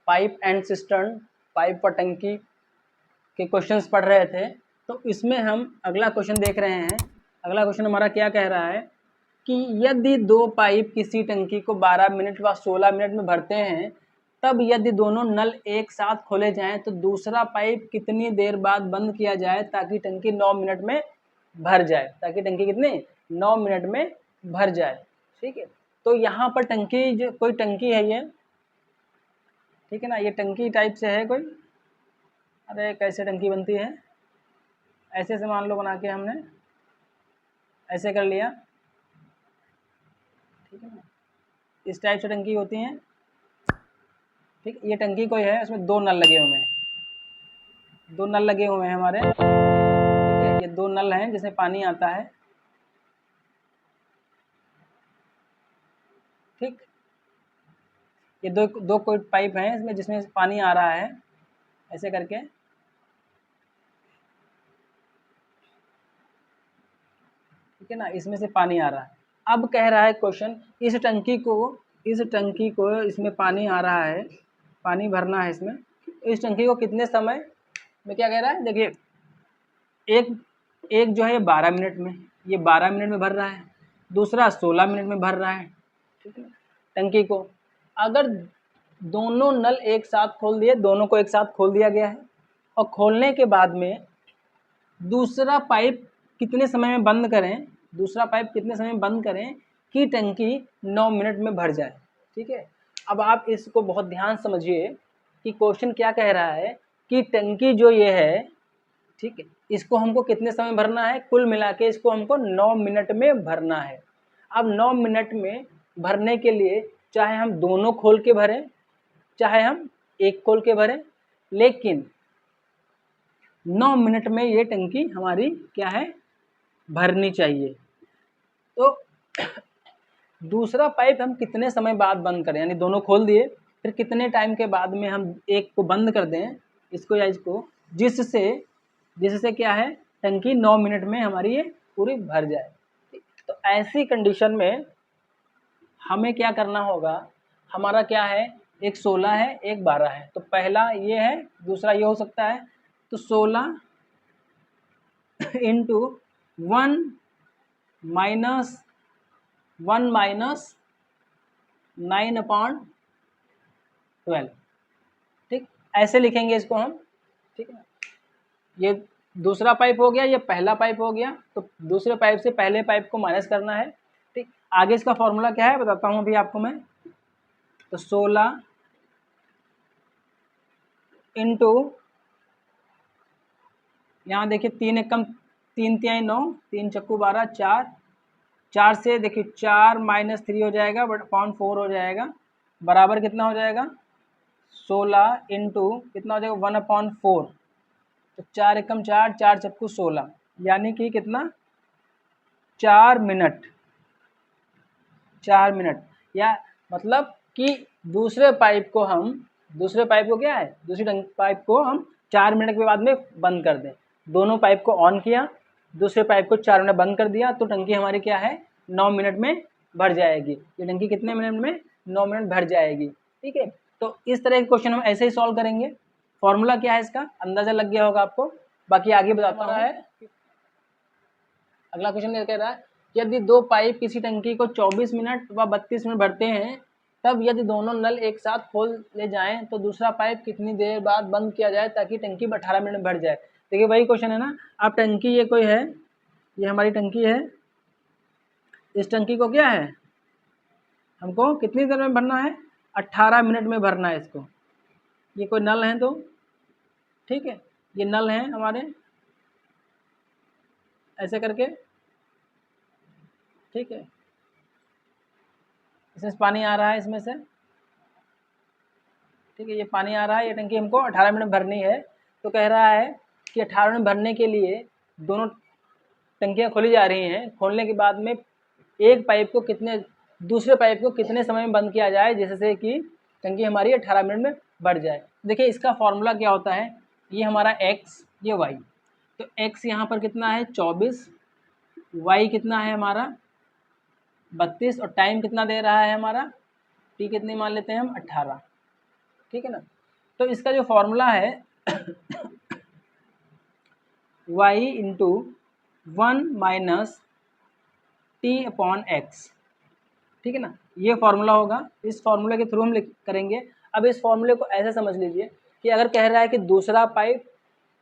Pipe and cistern, pipe व टंकी के क्वेश्चंस पढ़ रहे थे। तो इसमें हम अगला क्वेश्चन देख रहे हैं। अगला क्वेश्चन हमारा क्या कह रहा है कि यदि दो पाइप किसी टंकी को 12 मिनट व 16 मिनट में भरते हैं, तब यदि दोनों नल एक साथ खोले जाएं तो दूसरा पाइप कितनी देर बाद बंद किया जाए ताकि टंकी 9 मिनट में भर जाए, ताकि टंकी कितने 9 मिनट में भर जाए। ठीक है, तो यहाँ पर टंकी, जो कोई टंकी है ये, ठीक है ना, ये टंकी टाइप से है कोई। अरे कैसे टंकी बनती है, ऐसे से मान लो बना के हमने ऐसे कर लिया, ठीक है ना, इस टाइप से टंकी होती हैं। ठीक, ये टंकी कोई है, इसमें दो नल लगे हुए हैं, दो नल लगे हुए हैं हमारे। ठीक है, ये दो नल हैं जिसमें पानी आता है। ठीक, ये दो कोई पाइप हैं इसमें जिसमें पानी आ रहा है, ऐसे करके। ठीक है ना, इसमें से पानी आ रहा है। अब कह रहा है क्वेश्चन, इस टंकी को इसमें पानी आ रहा है, पानी भरना है इसमें। इस टंकी को कितने समय में, क्या कह रहा है, देखिए एक जो है ये 12 मिनट में, ये 12 मिनट में भर रहा है, दूसरा 16 मिनट में भर रहा है। ठीक है, टंकी को अगर दोनों नल एक साथ खोल दिए, दोनों को एक साथ खोल दिया गया है, और खोलने के बाद में दूसरा पाइप कितने समय में बंद करें, दूसरा पाइप कितने समय में बंद करें कि टंकी 9 मिनट में भर जाए। ठीक है, अब आप इसको बहुत ध्यान समझिए कि क्वेश्चन क्या कह रहा है कि टंकी जो ये है, ठीक है, इसको हमको कितने समय भरना है, कुल मिला के इसको हमको 9 मिनट में भरना है। अब 9 मिनट में भरने के लिए चाहे हम दोनों खोल के भरें, चाहे हम एक खोल के भरें, लेकिन 9 मिनट में ये टंकी हमारी क्या है, भरनी चाहिए। तो दूसरा पाइप हम कितने समय बाद बंद करें, यानी दोनों खोल दिए, फिर कितने टाइम के बाद में हम एक को बंद कर दें, इसको या इसको, जिससे क्या है, टंकी 9 मिनट में हमारी ये पूरी भर जाए। तो ऐसी कंडीशन में हमें क्या करना होगा, हमारा क्या है, एक 16 है, एक 12 है, तो पहला ये है, दूसरा ये हो सकता है। तो 16 इंटू 1 माइनस 9/12। ठीक, ऐसे लिखेंगे इसको हम। ठीक है, ये दूसरा पाइप हो गया, ये पहला पाइप हो गया, तो दूसरे पाइप से पहले पाइप को माइनस करना है। ठीक, आगे इसका फॉर्मूला क्या है बताता हूँ अभी आपको मैं। तो 16 इंटू, यहाँ देखिए 3 एकम 3 तिहाई 9, 3 चक्कू 12, 4 से देखिए 4 माइनस 3 हो जाएगा, बट अपॉन 4 हो जाएगा, बराबर कितना हो जाएगा, 16 इंटू कितना हो जाएगा, 1/4। तो 4 एकम 4, 4 चक्कू 16, यानी कि कितना, 4 मिनट, 4 मिनट, या मतलब कि दूसरे पाइप को क्या है, दूसरी पाइप को हम 4 मिनट के बाद में बंद कर दें। दोनों पाइप को ऑन किया, दूसरे पाइप को 4 मिनट बंद कर दिया, तो टंकी हमारी क्या है, 9 मिनट में भर जाएगी। ये टंकी कितने मिनट में, 9 मिनट भर जाएगी। ठीक है, तो इस तरह के क्वेश्चन हम ऐसे ही सॉल्व करेंगे। फॉर्मूला क्या है इसका, अंदाजा लग गया होगा आपको, बाकी आगे बताता है। अगला क्वेश्चन कह रहा है, यदि दो पाइप किसी टंकी को 24 मिनट व 32 मिनट भरते हैं, तब यदि दोनों नल एक साथ खोल ले जाएं तो दूसरा पाइप कितनी देर बाद बंद किया जाए ताकि टंकी 18 मिनट में भर जाए। देखिए वही क्वेश्चन है ना, अब टंकी ये कोई है, ये हमारी टंकी है, इस टंकी को क्या है, हमको कितनी देर में भरना है, 18 मिनट में भरना है इसको। ये कोई नल हैं तो, ठीक है, ये नल हैं हमारे, ऐसे करके, ठीक है, इसमें से पानी आ रहा है, इसमें से, ठीक है, ये पानी आ रहा है, ये टंकी हमको 18 मिनट भरनी है। तो कह रहा है कि 18 मिनट भरने के लिए दोनों टंकियाँ खोली जा रही हैं, खोलने के बाद में दूसरे पाइप को कितने समय में बंद किया जाए जिससे कि टंकी हमारी 18 मिनट में भर जाए। देखिए इसका फॉर्मूला क्या होता है, ये हमारा x, ये y, तो x यहाँ पर कितना है 24, y कितना है हमारा 32, और टाइम कितना दे रहा है हमारा, t कितनी मान लेते हैं हम 18। ठीक है ना। तो इसका जो फॉर्मूला है y इंटू 1 माइनस t/x, ठीक है ना, ये फार्मूला होगा। इस फार्मूले के थ्रू हम करेंगे। अब इस फार्मूले को ऐसे समझ लीजिए कि अगर कह रहा है कि दूसरा पाइप,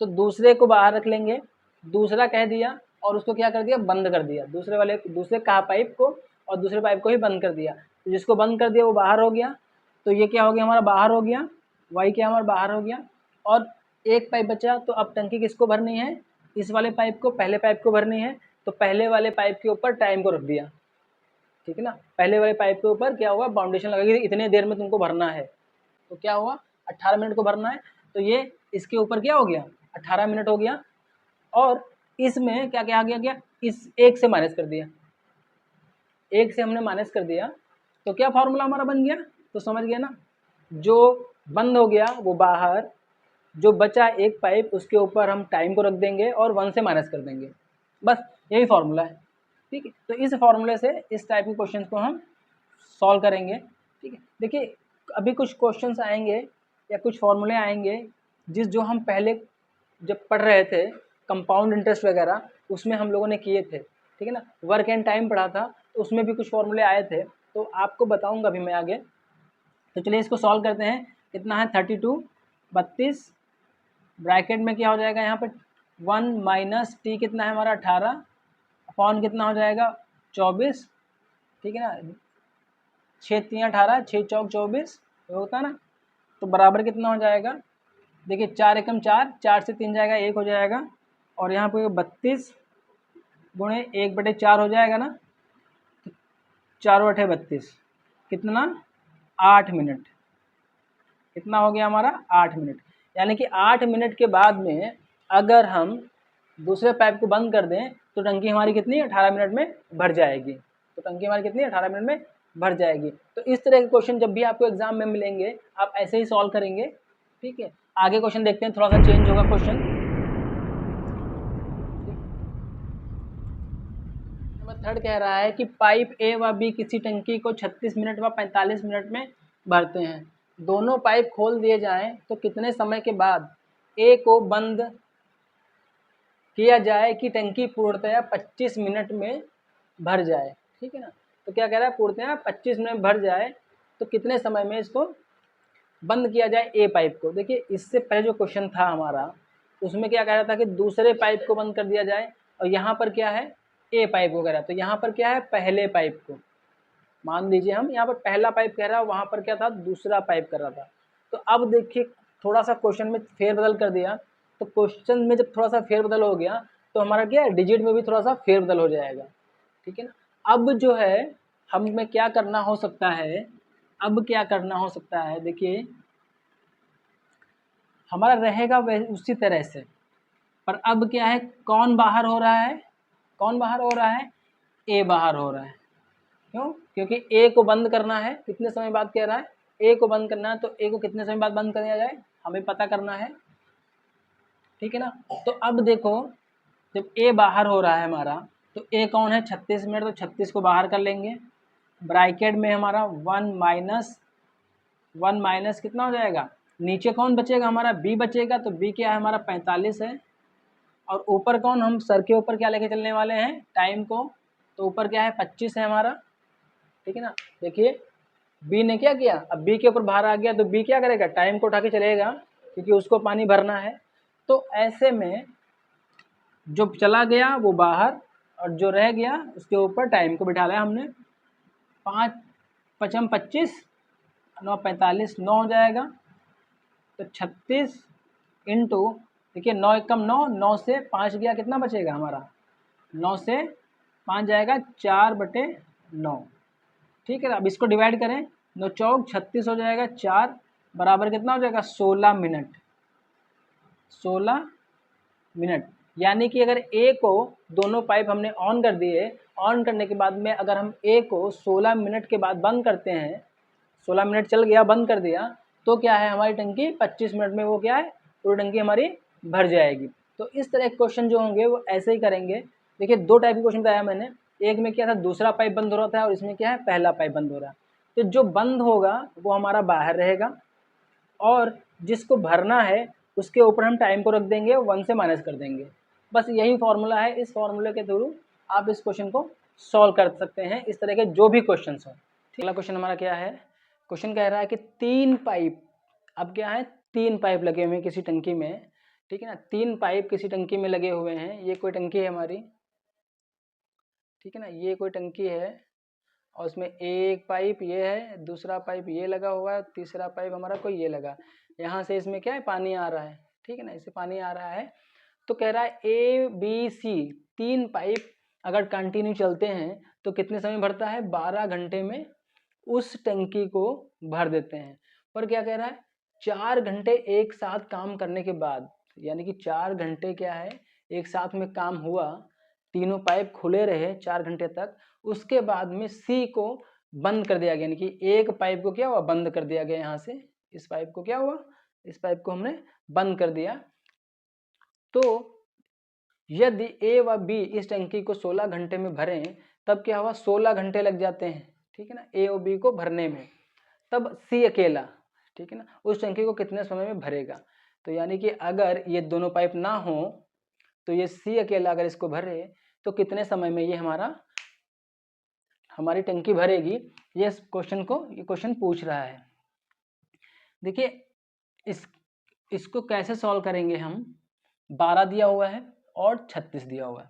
तो दूसरे को बाहर रख लेंगे, दूसरा कह दिया और उसको क्या कर दिया, बंद कर दिया, दूसरे कहा पाइप को और दूसरे पाइप को ही बंद कर दिया। तो जिसको बंद कर दिया वो बाहर हो गया, तो ये क्या हो गया हमारा, बाहर हो गया, वाई क्या हमारा बाहर हो गया। और एक पाइप बचा, तो अब टंकी किसको भरनी है, इस वाले पाइप को, पहले पाइप को भरनी है। तो पहले वाले पाइप के ऊपर टाइम को रख दिया, ठीक है ना। पहले वाले पाइप के ऊपर क्या हुआ, बाउंडेशन लगेगी, इतने देर में तुमको भरना है। तो क्या हुआ, 18 मिनट को भरना है, तो ये इसके ऊपर क्या हो गया, 18 मिनट हो गया। और इसमें क्या क्या आ गया, इस एक से माइनस कर दिया, एक से हमने माइनस कर दिया, तो क्या फार्मूला हमारा बन गया, तो समझ गया ना। जो बंद हो गया वो बाहर, जो बचा एक पाइप उसके ऊपर हम टाइम को रख देंगे और 1 से माइनस कर देंगे, बस यही फार्मूला है, ठीक है। तो इस फार्मूले से इस टाइप के क्वेश्चन को हम सॉल्व करेंगे, ठीक है। देखिए अभी कुछ क्वेश्चंस आएंगे या कुछ फार्मूले आएंगे जो हम पहले जब पढ़ रहे थे कंपाउंड इंटरेस्ट वगैरह, उसमें हम लोगों ने किए थे, ठीक है ना। वर्क एंड टाइम पढ़ा था, तो उसमें भी कुछ फार्मूले आए थे, तो आपको बताऊंगा अभी मैं आगे। तो चलिए इसको सॉल्व करते हैं। कितना है 32, 32 ब्रैकेट में क्या हो जाएगा यहाँ पर 1 माइनस टी कितना है हमारा 18 अपॉन कितना हो जाएगा 24, ठीक है ना। 6 3 18, 6 चौक 24 होता है ना। तो बराबर कितना हो जाएगा, देखिए 4 एकम 4, 4 से 3 जाएगा 1 हो जाएगा, और यहाँ पे 32 गुणे 1/4 हो जाएगा ना, 4 8 32, कितना 8 मिनट, कितना हो गया हमारा 8 मिनट। यानी कि 8 मिनट के बाद में अगर हम दूसरे पाइप को बंद कर दें तो टंकी हमारी कितनी 18 मिनट में भर जाएगी, तो टंकी हमारी कितनी 18 मिनट में भर जाएगी। तो इस तरह के क्वेश्चन जब भी आपको एग्जाम में मिलेंगे आप ऐसे ही सॉल्व करेंगे, ठीक है। आगे क्वेश्चन देखते हैं, थोड़ा सा चेंज होगा क्वेश्चन। नंबर 3 कह रहा है कि पाइप ए व बी किसी टंकी को 36 मिनट व 45 मिनट में भरते हैं। दोनों पाइप खोल दिए जाएं तो कितने समय के बाद ए को बंद किया जाए कि टंकी पूर्णतया 25 मिनट में भर जाए, ठीक है ना। तो क्या कह रहा है, पूर्णतया 25 मिनट में भर जाए, तो कितने समय में इसको बंद किया जाए ए पाइप को। देखिए इससे पहले जो क्वेश्चन था हमारा उसमें क्या कह रहा था कि दूसरे पाइप को बंद कर दिया जाए, और यहाँ पर क्या है ए पाइप को कह रहा है। तो यहाँ पर क्या है, पहले पाइप को मान लीजिए हम, यहाँ पर पहला पाइप कह रहा है, वहाँ पर क्या था दूसरा पाइप कर रहा था। तो अब देखिए थोड़ा सा क्वेश्चन में फेरबदल कर दिया, तो क्वेश्चन में जब थोड़ा सा फेरबदल हो गया तो हमारा क्या है डिजिट में भी थोड़ा सा फेरबदल हो जाएगा, ठीक है ना। अब जो है हमें क्या करना हो सकता है, अब क्या करना हो सकता है, देखिए हमारा रहेगा उसी तरह से, पर अब क्या है कौन बाहर हो रहा है, कौन बाहर हो रहा है, ए बाहर हो रहा है। क्यों, क्योंकि ए को बंद करना है, कितने समय बाद कह रहा है ए को बंद करना है, तो ए को कितने समय बाद बंद कर दिया जाए हमें पता करना है, ठीक है ना। तो अब देखो जब ए बाहर हो रहा है हमारा, तो ए कौन है 36 मिनट, तो 36 को बाहर कर लेंगे, ब्रैकेट में हमारा 1 माइनस कितना हो जाएगा, नीचे कौन बचेगा हमारा बी बचेगा, तो बी क्या है हमारा 45 है, और ऊपर कौन, हम सर के ऊपर क्या लेके चलने वाले हैं टाइम को, तो ऊपर क्या है 25 है हमारा, ठीक है ना। देखिए बी ने क्या किया, अब बी के ऊपर बाहर आ गया, तो बी क्या करेगा टाइम को उठा के चलेगा, क्योंकि उसको पानी भरना है। तो ऐसे में जो चला गया वो बाहर, और जो रह गया उसके ऊपर टाइम को बिठा लिया हमने, 5 5 25 9 45 9 हो जाएगा, तो 36 इंटू, देखिए 9 एकम 9, 9 से 5 गया कितना बचेगा हमारा, 9 से 5 जाएगा 4/9, ठीक है। अब इसको डिवाइड करें, 9 चौक 36 हो जाएगा, 4 बराबर कितना हो जाएगा 16 मिनट, 16 मिनट। यानी कि अगर ए को दोनों पाइप हमने ऑन कर दिए, ऑन करने के बाद में अगर हम ए को 16 मिनट के बाद बंद करते हैं, 16 मिनट चल गया बंद कर दिया, तो क्या है हमारी टंकी 25 मिनट में वो क्या है पूरी टंकी हमारी भर जाएगी। तो इस तरह के क्वेश्चन जो होंगे वो ऐसे ही करेंगे। देखिए 2 टाइप के क्वेश्चन बताया मैंने, एक में क्या था दूसरा पाइप बंद हो रहा था, और इसमें क्या है पहला पाइप बंद हो रहा है। तो जो बंद होगा वो हमारा बाहर रहेगा, और जिसको भरना है उसके ऊपर हम टाइम को रख देंगे, 1 से माइनस कर देंगे। बस यही फॉर्मूला है। इस फॉर्मूले के थ्रू आप इस क्वेश्चन को सॉल्व कर सकते हैं, इस तरह के जो भी क्वेश्चन हो। अगला क्वेश्चन हमारा क्या है, क्वेश्चन कह रहा है कि 3 पाइप, अब क्या है 3 पाइप लगे हुए हैं किसी टंकी में, ठीक है ना, 3 पाइप किसी टंकी में लगे हुए हैं। ये कोई टंकी है हमारी, ठीक है ना, ये कोई टंकी है और उसमें एक पाइप ये है, दूसरा पाइप ये लगा हुआ है, तीसरा पाइप हमारा कोई ये लगा। यहाँ से इसमें क्या है, पानी आ रहा है, ठीक है ना, इससे पानी आ रहा है। तो कह रहा है ए बी सी 3 पाइप अगर कंटिन्यू चलते हैं तो कितने समय भरता है, 12 घंटे में उस टंकी को भर देते हैं। पर क्या कह रहा है, 4 घंटे एक साथ काम करने के बाद, यानी कि 4 घंटे क्या है एक साथ में काम हुआ, तीनों पाइप खुले रहे 4 घंटे तक, उसके बाद में सी को बंद कर दिया गया, यानी कि एक पाइप को क्या हुआ, बंद कर दिया गया। यहाँ से इस पाइप को क्या हुआ, इस पाइप को हमने बंद कर दिया। तो यदि ए व बी इस टंकी को 16 घंटे में भरें, तब क्या हुआ, 16 घंटे लग जाते हैं, ठीक है ना, ए और बी को भरने में। तब सी अकेला, ठीक है ना, उस टंकी को कितने समय में भरेगा। तो यानी कि अगर ये दोनों पाइप ना हो तो ये सी अकेला अगर इसको भरे तो कितने समय में ये हमारी टंकी भरेगी। ये क्वेश्चन पूछ रहा है। देखिए इसको कैसे सॉल्व करेंगे हम, 12 दिया हुआ है और 36 दिया हुआ है,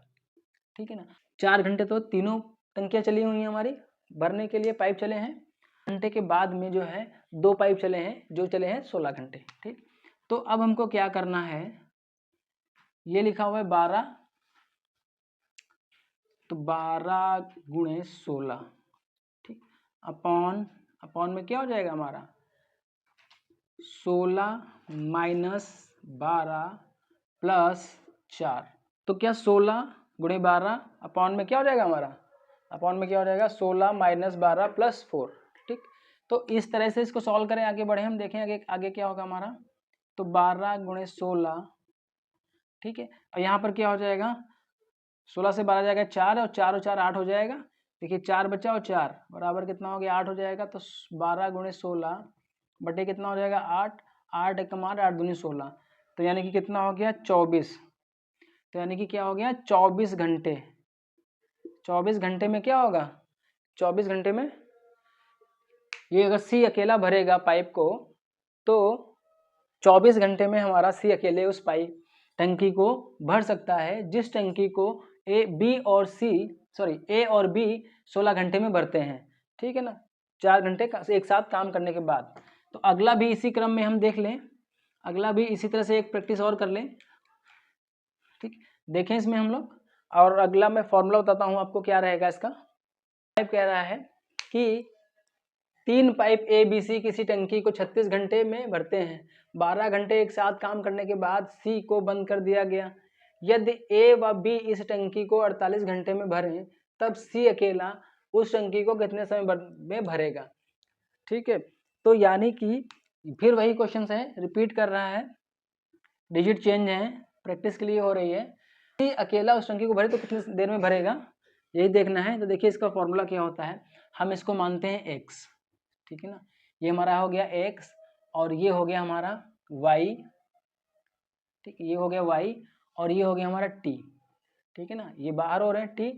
ठीक है ना। 4 घंटे तो तीनों टंकियाँ चली हुई हैं हमारी, भरने के लिए पाइप चले हैं। घंटे के बाद में जो है 2 पाइप चले हैं, जो चले हैं 16 घंटे, ठीक। तो अब हमको क्या करना है, ये लिखा हुआ है 12, तो 12 गुणे 16, ठीक, अपॉन में क्या हो जाएगा हमारा, 16 माइनस 12 प्लस 4। तो क्या 16 गुणे 12 अपॉन में क्या हो जाएगा हमारा, अपॉन में क्या हो जाएगा 16 माइनस 12 प्लस 4, ठीक। तो इस तरह से इसको सॉल्व करें, आगे बढ़े हम, देखें आगे क्या होगा हमारा। तो 12 गुणे 16, ठीक है, और यहाँ पर क्या हो जाएगा, 16 से 12 जाएगा 4, और 4 और 4 8 हो जाएगा। देखिए 4 बचा और 4 बराबर कितना हो गया, 8 हो जाएगा। तो 12 गुणे 16 बटे कितना हो जाएगा 8, 8 एकम 8, 8 दूनी 16, तो यानी कि कितना हो गया 24। तो यानी कि क्या हो गया 24 घंटे। 24 घंटे में क्या होगा, 24 घंटे में ये अगर सी अकेला भरेगा पाइप को, तो 24 घंटे में हमारा सी अकेले उस पाइप टंकी को भर सकता है, जिस टंकी को ए और बी 16 घंटे में भरते हैं, ठीक है ना, 4 घंटे एक साथ काम करने के बाद। तो अगला भी इसी क्रम में हम देख लें, अगला भी इसी तरह से एक प्रैक्टिस और कर लें, ठीक, देखें इसमें हम लोग। और अगला मैं फॉर्मूला बताता हूँ आपको क्या रहेगा इसका। पाइप कह रहा है कि 3 पाइप ए बी सी किसी टंकी को 36 घंटे में भरते हैं, 12 घंटे एक साथ काम करने के बाद सी को बंद कर दिया गया। यदि ए व बी इस टंकी को 48 घंटे में भरें, तब सी अकेला उस टंकी को कितने समय में भरेगा, ठीक है। तो यानी कि फिर वही क्वेश्चन है, रिपीट कर रहा है, डिजिट चेंज है, प्रैक्टिस के लिए हो रही है। सी अकेला उस टंकी को भरे तो कितनी देर में भरेगा, यही देखना है। तो देखिए इसका फॉर्मूला क्या होता है, हम इसको मानते हैं एक्स, ठीक है ना, ये हमारा हो गया x और ये हो गया हमारा y, ठीक, ये हो गया y और ये हो गया हमारा t, ठीक है ना, ये बाहर हो रहे हैं t।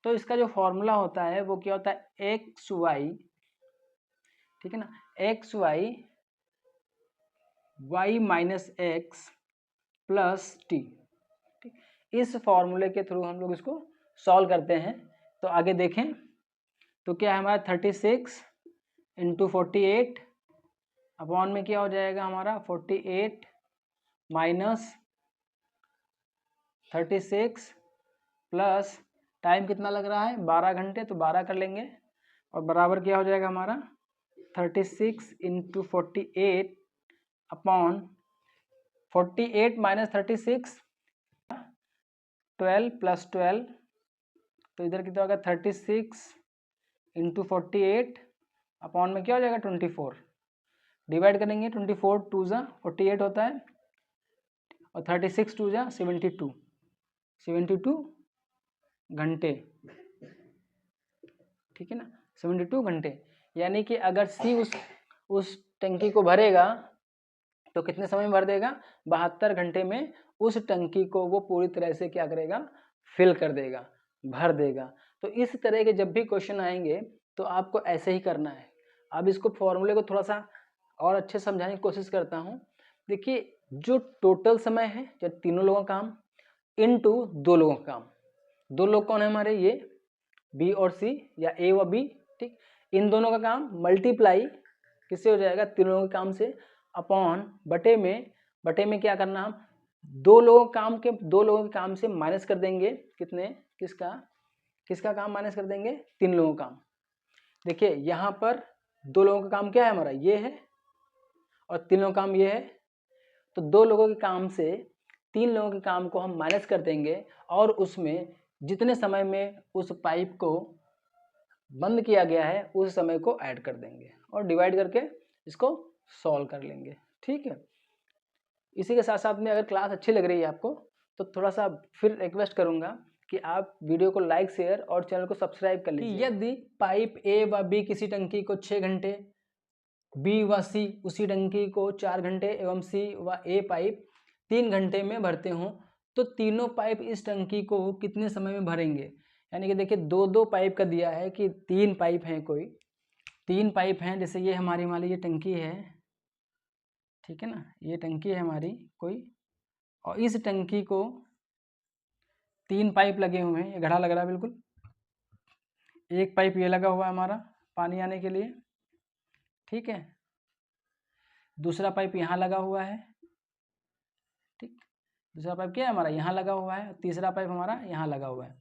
तो इसका जो फॉर्मूला होता है वो क्या होता है, एक्स वाई, ठीक है ना, x y y minus x plus t, ठीक। इस फॉर्मूले के थ्रू हम लोग इसको सॉल्व करते हैं। तो आगे देखें, तो क्या है हमारा 36 इंटू 48 अपॉन में क्या हो जाएगा हमारा 48 माइनस 36 प्लस टाइम कितना लग रहा है 12 घंटे, तो 12 कर लेंगे, और बराबर क्या हो जाएगा हमारा 36 इंटू 48 अपॉन 48 माइनस 36 12 प्लस 12, तो इधर कितना होगा 36 इंटू 48 अपॉन में क्या हो जाएगा 24, डिवाइड करेंगे 24 टू ज़ा 48 होता है, और 36 टू ज़ा 72 घंटे, ठीक है ना, 72 घंटे। यानी कि अगर सी उस टंकी को भरेगा तो कितने समय में भर देगा? 72 घंटे में उस टंकी को वो पूरी तरह से क्या करेगा? फिल कर देगा, भर देगा। तो इस तरह के जब भी क्वेश्चन आएंगे तो आपको ऐसे ही करना है। अब इसको फॉर्मूले को थोड़ा सा और अच्छे समझाने की कोशिश करता हूँ। देखिए, जो टोटल समय है जब तीनों लोगों का काम इनटू 2 लोगों का काम, 2 लोग कौन है हमारे? ये बी और सी या ए व बी, ठीक। इन दोनों का काम मल्टीप्लाई किससे हो जाएगा? तीनों लोगों के काम से, अपॉन बटे में क्या करना? हम 2 लोगों के काम से माइनस कर देंगे। कितने? किसका काम माइनस कर देंगे? 3 लोगों का काम। देखिए यहाँ पर 2 लोगों का काम क्या है हमारा? ये है, और 3 लोगों का काम ये है। तो 2 लोगों के काम से 3 लोगों के काम को हम माइनस कर देंगे, और उसमें जितने समय में उस पाइप को बंद किया गया है उस समय को ऐड कर देंगे, और डिवाइड करके इसको सॉल्व कर लेंगे, ठीक है। इसी के साथ साथ में अगर क्लास अच्छी लग रही है आपको तो थोड़ा सा फिर रिक्वेस्ट करूंगा कि आप वीडियो को लाइक, शेयर और चैनल को सब्सक्राइब कर लीजिए। यदि पाइप ए व बी किसी टंकी को 6 घंटे, बी व सी उसी टंकी को 4 घंटे एवं सी व ए पाइप 3 घंटे में भरते हों, तो तीनों पाइप इस टंकी को कितने समय में भरेंगे? यानी कि देखिए 2-2 पाइप का दिया है कि 3 पाइप हैं, कोई 3 पाइप हैं। जैसे ये हमारी मान लीजिए टंकी है, ठीक है ना, ये टंकी है हमारी कोई, और इस टंकी को 3 पाइप लगे हुए हैं। ये घड़ा लग रहा है बिल्कुल। एक पाइप ये लगा हुआ है हमारा पानी आने के लिए, ठीक है। दूसरा पाइप यहाँ लगा हुआ है, ठीक। दूसरा पाइप क्या है हमारा? यहाँ लगा हुआ है। तीसरा पाइप हमारा यहाँ लगा हुआ है,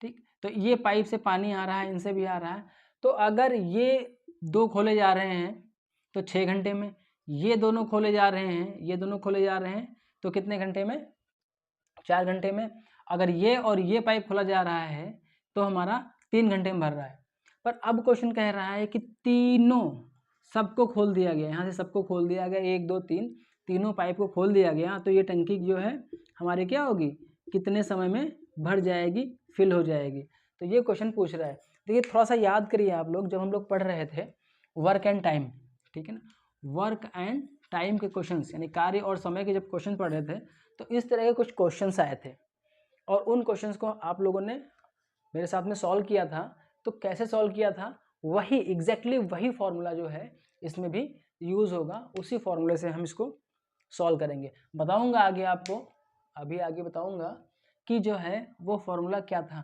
ठीक। तो ये पाइप से पानी आ रहा है, इनसे भी आ रहा है। तो अगर ये 2 खोले जा रहे हैं तो 6 घंटे में, ये दोनों खोले जा रहे हैं, ये दोनों खोले जा रहे हैं तो कितने घंटे में? 4 घंटे में। अगर ये और ये पाइप खोला जा रहा है तो हमारा 3 घंटे में भर रहा है। पर अब क्वेश्चन कह रहा है कि तीनों, सबको खोल दिया गया, यहाँ से सबको खोल दिया गया, 1 2 3 तीनों पाइप को खोल दिया गया, तो ये टंकी जो है हमारी क्या होगी? कितने समय में भर जाएगी, फिल हो जाएगी? तो ये क्वेश्चन पूछ रहा है। देखिए थोड़ा सा याद करिए आप लोग, जब हम लोग पढ़ रहे थे वर्क एंड टाइम, ठीक है ना, वर्क एंड टाइम के क्वेश्चंस यानी कार्य और समय के जब क्वेश्चन पढ़ रहे थे तो इस तरह के कुछ क्वेश्चंस आए थे, और उन क्वेश्चंस को आप लोगों ने मेरे साथ में सॉल्व किया था। तो कैसे सॉल्व किया था? वही एग्जैक्टली वही फॉर्मूला जो है इसमें भी यूज़ होगा, उसी फॉर्मूले से हम इसको सॉल्व करेंगे। बताऊंगा आगे आपको, अभी आगे बताऊंगा कि जो है वो फॉर्मूला क्या था।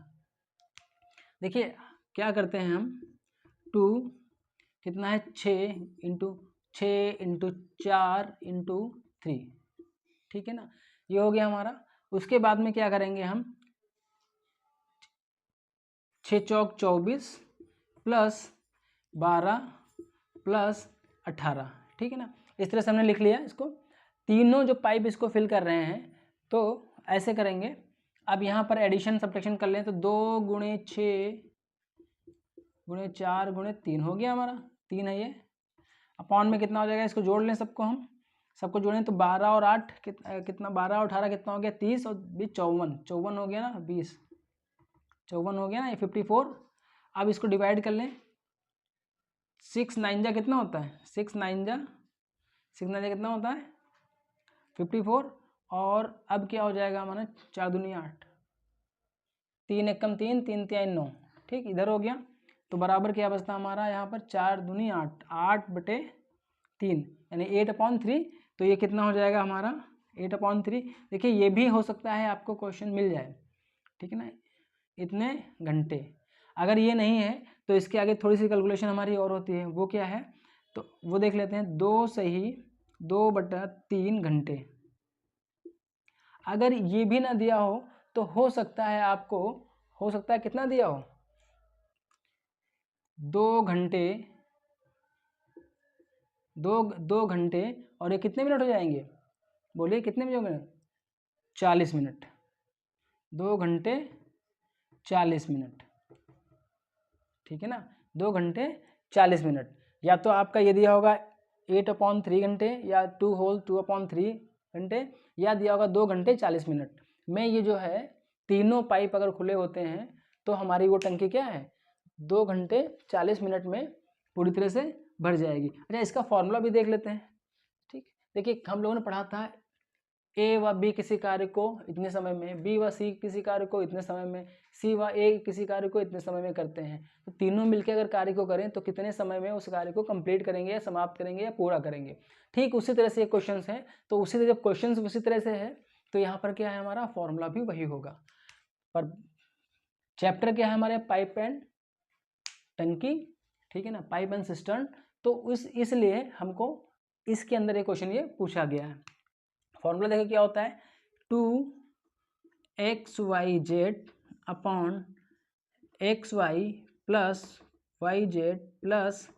देखिए क्या करते हैं हम, 2 कितना है? 6 इंटू 4 इंटू 3, ठीक है ना, ये हो गया हमारा। उसके बाद में क्या करेंगे हम? 6 चौक 24 प्लस 12 प्लस 18, ठीक है ना। इस तरह से हमने लिख लिया इसको। तीनों जो पाइप इसको फिल कर रहे हैं तो ऐसे करेंगे। अब यहाँ पर एडिशन सब्ट्रैक्शन कर लें तो 2 गुणे 6 गुणे 4 गुणे 3 हो गया हमारा, 3 है ये। अपॉन में कितना हो जाएगा? इसको जोड़ लें सबको, हम सबको जोड़ें तो 12 और 8 कितना 12 और 18 कितना हो गया? 30 और 20 54 हो गया ना, 20 54 हो गया ना, ये 54। अब इसको डिवाइड कर लें, 6 9 जा कितना होता है? 6 9 जा कितना होता है? 54। और अब क्या हो जाएगा हमारा? 4 दूनी 8, 3 एकम 3 3 3 9, ठीक। इधर हो गया तो बराबर क्या बचता हमारा यहाँ पर? 4 दूनी 8, 8/3 यानी 8/3। तो ये कितना हो जाएगा हमारा? 8/3। देखिए ये भी हो सकता है आपको क्वेश्चन मिल जाए, ठीक है ना, इतने घंटे। अगर ये नहीं है तो इसके आगे थोड़ी सी कैलकुलेशन हमारी और होती है, वो क्या है तो वो देख लेते हैं। 2/3 घंटे। अगर ये भी ना दिया हो तो हो सकता है आपको, हो सकता है कितना दिया हो? 2 घंटे, 2 घंटे और ये कितने मिनट हो जाएंगे? बोलिए कितने मिनट हो गए? 40 मिनट। 2 घंटे 40 मिनट, ठीक है ना, 2 घंटे 40 मिनट। या तो आपका ये दिया होगा 8/3 घंटे, या 2/3 घंटे, या दिया होगा 2 घंटे 40 मिनट में। ये जो है तीनों पाइप अगर खुले होते हैं तो हमारी वो टंकी क्या है? 2 घंटे 40 मिनट में पूरी तरह से भर जाएगी। अच्छा इसका फॉर्मूला भी देख लेते हैं, ठीक। देखिए हम लोगों ने पढ़ा था ए व बी किसी कार्य को इतने समय में, बी व सी किसी कार्य को इतने समय में, सी व ए किसी कार्य को इतने समय में करते हैं। तो तीनों मिलकर अगर कार्य को करें तो कितने समय में उस कार्य को कंप्लीट करेंगे या समाप्त करेंगे या पूरा करेंगे। ठीक उसी तरह से ये क्वेश्चन है। तो उसी तरह जब क्वेश्चन उसी तरह से है तो यहाँ पर क्या है, हमारा फॉर्मूला भी वही होगा। पर चैप्टर क्या है हमारे, पाइप एंड टंकी, ठीक है ना, पाइप एंड सिस्टर्न। तो इसलिए हमको इसके अंदर ये क्वेश्चन ये पूछा गया है। फॉर्मूला देखो क्या होता है, 2xyz upon xy plus yz plus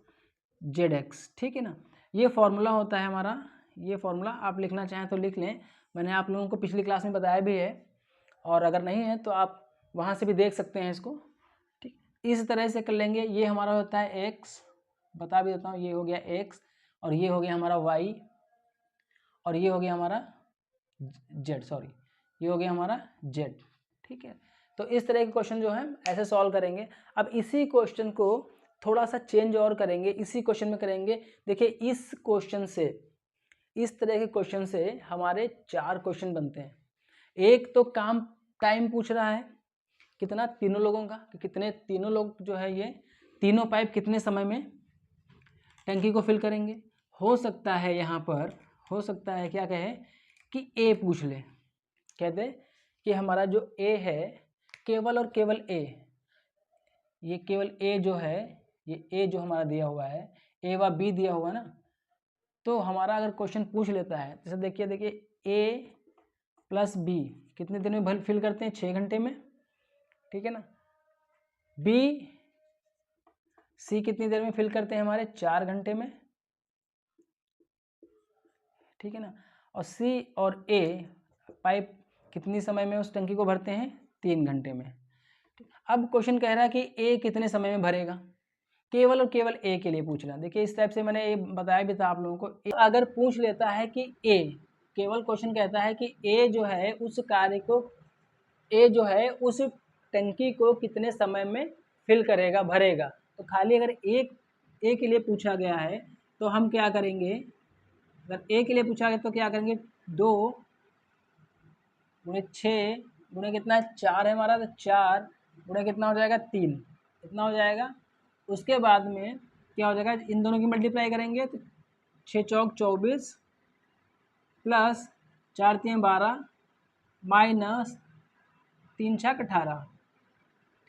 zx, ठीक है ना। ये फॉर्मूला होता है हमारा। ये फॉर्मूला आप लिखना चाहें तो लिख लें, मैंने आप लोगों को पिछली क्लास में बताया भी है, और अगर नहीं है तो आप वहाँ से भी देख सकते हैं इसको। ठीक, इस तरह से कर लेंगे। ये हमारा होता है x, बता भी देता हूँ, ये हो गया x और ये हो गया हमारा y और ये हो गया हमारा z, सॉरी ये हो गया हमारा z, ठीक है। तो इस तरह के क्वेश्चन जो है ऐसे सॉल्व करेंगे। अब इसी क्वेश्चन को थोड़ा सा चेंज और करेंगे, इसी क्वेश्चन में करेंगे। देखिए इस क्वेश्चन से, इस तरह के क्वेश्चन से हमारे 4 क्वेश्चन बनते हैं। एक तो काम टाइम पूछ रहा है कितना, तीनों लोगों का, कि कितने तीनों लोग जो है ये तीनों पाइप कितने समय में टंकी को फिल करेंगे। हो सकता है यहाँ पर, हो सकता है क्या कहे कि ए पूछ ले, कहते कि हमारा जो ए है केवल और केवल ए, ये केवल ए जो है, ये ए जो हमारा दिया हुआ है, ए व बी दिया हुआ ना, तो हमारा अगर क्वेश्चन पूछ लेता है, जैसे देखिए ए प्लस बी कितने दिन में फिल करते हैं, 6 घंटे में, ठीक है ना। बी सी कितनी देर में फिल करते हैं हमारे, 4 घंटे में, ठीक है ना। और सी और ए पाइप कितनी समय में उस टंकी को भरते हैं, 3 घंटे में। अब क्वेश्चन कह रहा है कि ए कितने समय में भरेगा, केवल और केवल ए के लिए पूछ रहा है। देखिए इस टाइप से मैंने ये बताया भी था आप लोगों को। अगर पूछ लेता है कि ए, केवल क्वेश्चन कहता है कि ए जो है उस कार्य को, ए जो है उस टंकी को कितने समय में फिल करेगा, भरेगा, तो खाली अगर एक ए के लिए पूछा गया है तो हम क्या करेंगे, अगर ए के लिए पूछा गया तो क्या करेंगे, 2 गुणे 6 गुणे कितना है, 4 है हमारा, तो 4 गुणे कितना हो जाएगा, 3, इतना हो जाएगा। उसके बाद में क्या हो जाएगा, इन दोनों की मल्टीप्लाई करेंगे तो 6 चौक 24 प्लस 4 3 12 माइनस 3 छक 18,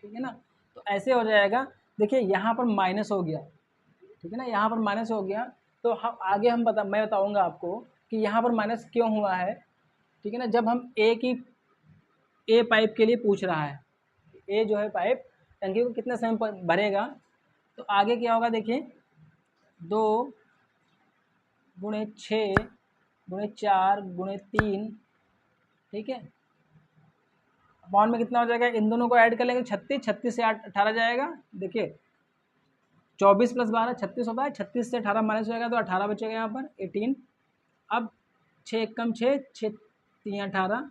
ठीक है ना। तो ऐसे हो जाएगा। देखिए यहाँ पर माइनस हो गया, ठीक है ना, यहाँ पर माइनस हो गया। तो हम आगे मैं बताऊंगा आपको कि यहाँ पर माइनस क्यों हुआ है, ठीक है ना। जब हम ए पाइप के लिए पूछ रहा है, ए जो है पाइप टंकी को कितने समय पर भरेगा, तो आगे क्या होगा, देखिए 2 गुणे 6 गुणे 4 गुणे 3, ठीक है, अपॉन में कितना हो जाएगा, इन दोनों को ऐड कर लेंगे 36, 36 से 18 जाएगा। देखिए 24 प्लस 12 36 होता है, 36 से 18 माइनस हो जाएगा तो 18 बचेगा यहाँ पर 18। अब 6 कम 6 6 3 18,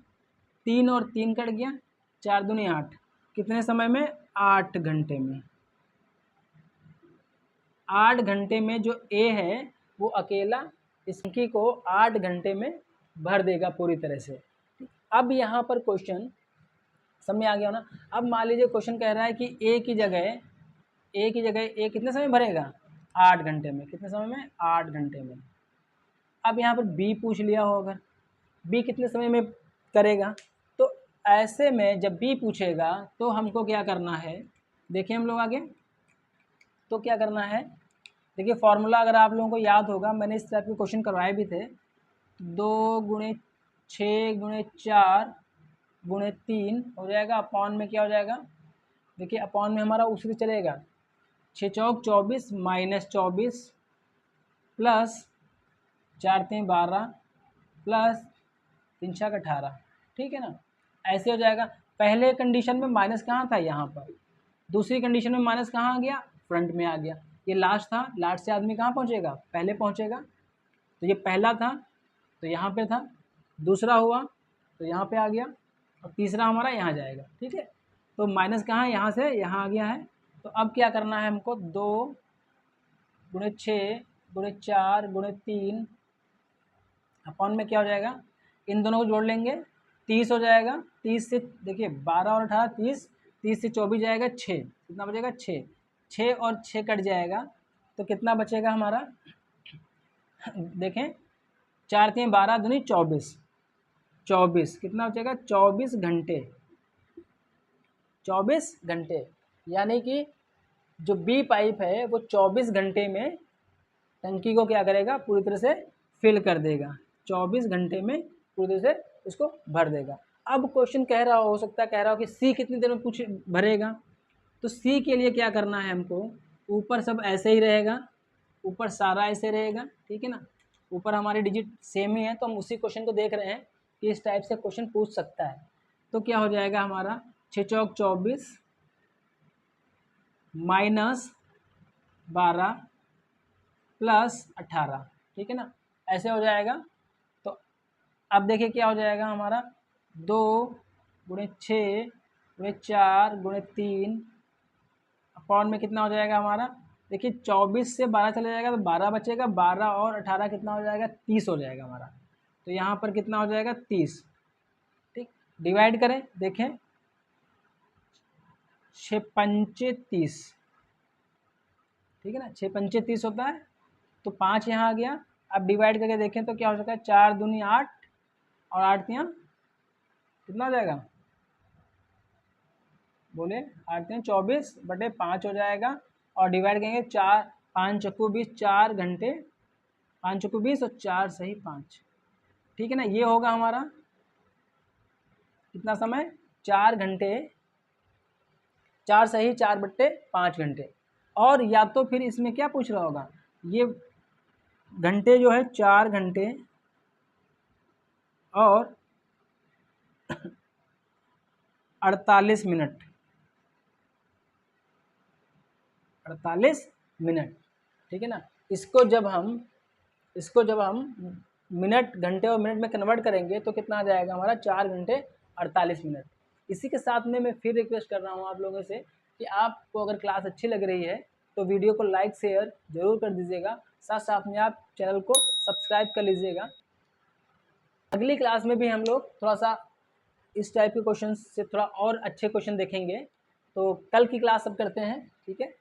3 और 3 कट गया, 4 दूनी 8, कितने समय में, 8 घंटे में। 8 घंटे में जो ए है वो अकेला इस टंकी को 8 घंटे में भर देगा पूरी तरह से। अब यहाँ पर क्वेश्चन समझ में आ गया ना। अब मान लीजिए क्वेश्चन कह रहा है कि ए की जगह ए कितने समय भरेगा, 8 घंटे में, कितने समय में, 8 घंटे में। अब यहाँ पर बी पूछ लिया हो, अगर बी कितने समय में करेगा, तो ऐसे में जब बी पूछेगा तो हमको क्या करना है, देखिए हम लोग आगे तो क्या करना है। देखिए फॉर्मूला अगर आप लोगों को याद होगा, मैंने इस टाइप के क्वेश्चन करवाए भी थे, 2 गुणे 6 गुणे 4 गुणे 3 हो जाएगा, अपॉन में क्या हो जाएगा, देखिए अपॉन में हमारा उसी से चलेगा, 6 चौक 24 माइनस 24 प्लस 4 3 12 प्लस 3 छक 18, ठीक है ना। ऐसे हो जाएगा। पहले कंडीशन में माइनस कहाँ था, यहाँ पर, दूसरी कंडीशन में माइनस कहाँ आ गया, फ्रंट में आ गया। ये लास्ट था, लास्ट से आदमी कहाँ पहुँचेगा, पहले पहुँचेगा। तो ये पहला था तो यहाँ पे था, दूसरा हुआ तो यहाँ पे आ गया, और तीसरा हमारा यहाँ जाएगा, ठीक है। तो माइनस कहाँ है, यहाँ से यहाँ आ गया है। तो अब क्या करना है हमको, 2 गुणे 6 गुणे 4 गुणे 3 अपॉन में क्या हो जाएगा, इन दोनों को जोड़ लेंगे 30 हो जाएगा। 30 से देखिए 12 और 18 30, 30 से 24 जाएगा 6, कितना बचेगा 6, 6 और 6 कट जाएगा तो कितना बचेगा हमारा, देखें 4 3 12 दूनी 24, 24 कितना बचेगा 24 घंटे, 24 घंटे। यानी कि जो बी पाइप है वो 24 घंटे में टंकी को क्या करेगा, पूरी तरह से फिल कर देगा, 24 घंटे में पूरी तरह से उसको भर देगा। अब क्वेश्चन कह रहा हो सकता है कह रहा हो कि सी कितनी देर में कुछ भरेगा, तो सी के लिए क्या करना है हमको, ऊपर सब ऐसे ही रहेगा, ऊपर सारा ऐसे रहेगा, ठीक है ना, ऊपर हमारे डिजिट सेम ही है, तो हम उसी क्वेश्चन को देख रहे हैं कि इस टाइप से क्वेश्चन पूछ सकता है। तो क्या हो जाएगा हमारा 6 चौक 24 माइनस 12 प्लस 18, ठीक है ना, ऐसे हो जाएगा। तो अब देखिए क्या हो जाएगा हमारा, 2 गुणे 6 गुणे 4 गुणे 3 अपॉन में कितना हो जाएगा हमारा, देखिए 24 से 12 चला जाएगा तो 12 बचेगा, 12 और 18 कितना हो जाएगा 30 हो जाएगा हमारा। तो यहाँ पर कितना हो जाएगा 30, ठीक, डिवाइड करें देखें 6 पंचे 30, ठीक है ना, 6 पंचे 30 होता है, तो 5 यहाँ आ गया। अब डिवाइड करके देखें तो क्या हो सकता है, 4 दूनी 8 और 8 यहाँ कितना हो जाएगा, बोले 8 3 24 बटे 5 हो जाएगा। और डिवाइड करेंगे 4 5 चक्कू 20, 4 घंटे, 5 चक्कू 20 और 4 सही 5, ठीक है ना, ये होगा हमारा कितना समय, 4 घंटे, 4 सही 4 बट्टे 5 घंटे। और या तो फिर इसमें क्या पूछ रहा होगा, ये घंटे जो है 4 घंटे और 48 मिनट, 48 मिनट, ठीक है ना। इसको जब हम मिनट घंटे और मिनट में कन्वर्ट करेंगे तो कितना आ जाएगा हमारा, 4 घंटे 48 मिनट। इसी के साथ में मैं फिर रिक्वेस्ट कर रहा हूँ आप लोगों से कि आपको अगर क्लास अच्छी लग रही है तो वीडियो को लाइक शेयर ज़रूर कर दीजिएगा, साथ साथ में आप चैनल को सब्सक्राइब कर लीजिएगा। अगली क्लास में भी हम लोग थोड़ा सा इस टाइप के क्वेश्चन से थोड़ा और अच्छे क्वेश्चन देखेंगे। तो कल की क्लास अब करते हैं, ठीक है।